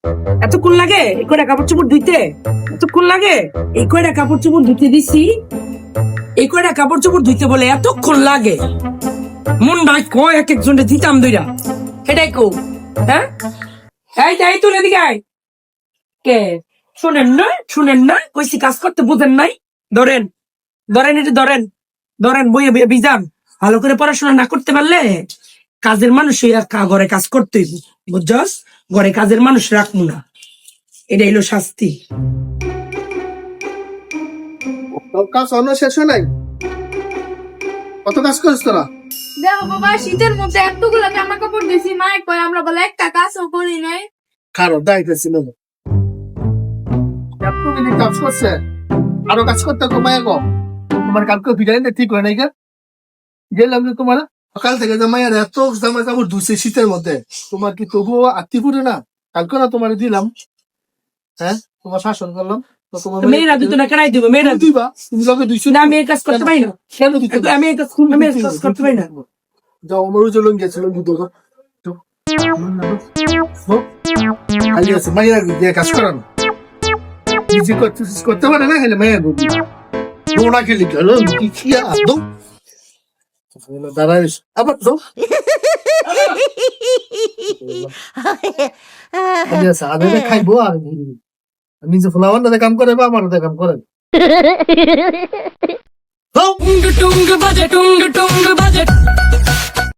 এতক্ষণ লাগে এই কয়টা কাপড় চোপড় ধুইতে? এতক্ষণ লাগে? এই কয়টা কাপড় চোপড় ধুইতে দিছি, এই কয়টা কাপড় চোপড় ধুইতে বলে এতক্ষণ লাগে? মন ভাই কয় এক একজনে দিতাম দুইটা, এটাই কো। হ্যাঁ, এই যাই তুলে দিকে আয়। কে শুনেন না? শুনেন না? কইছি কাজ করতে বুঝেন নাই? ধরেন ধরেন, এটা ধরেন, ধরেন বইয়ে বইয়ে বিজান। ভালো করে পড়াশোনা না করতে পারলে কাজের মানুষ ঘরে কাজ করতে হইব, বুঝছস? ঘরে কাজের মানুষ রাখবো না, এটা হইলো শাস্তি। তোর কাজ অন্য শেষ হয় নাই? কত কাজ করিস তোরা? দেখো বাবা, শীতের মধ্যে এতগুলো জামা কাপড় দিয়েছি, মাই কয় আমরা বলে একটা কাজও করি নাই। খারো দাইতেছি না এত মিনিট কাজ করছে, আরো কাজ করতে কমায় গো। তোমার কালকে ভিডিও ঠিক হয় নাই গেলাম যে তোমার সকাল থেকে যে মায়ের এত জামা কাপড় ধুছে শীতের মধ্যে, তোমার কি তবুও আত্মি পুরে না? কালকে না তোমার দিলাম, হ্যাঁ তোমার শাসন করলাম তো তোমার মেয়েরা দুটো না কেনাই দিব, মেয়েরা দিবা তুমি লোকে দুইশো না, আমি এই কাজ করতে পারি না। কেন দিতে আমি এই কাজ করতে পারি না। যাও আমার ওই যে লঙ্গি আছে লঙ্গি দোকান খালি আছে মাইয়া দিয়ে কাজ করানো নিজে করতে পারে না, খেলে মাইয়া করবি দৌড়া খেলি গেল কি কি একদম দাঁড়াইস আবার তো আমি খাইবো আর নিজে ফ্লাওয়ার না কাম করে বা আমার কাম করে টুঙ্গ টুঙ্গ বাজে, টুঙ্গ টুঙ্গ বাজে।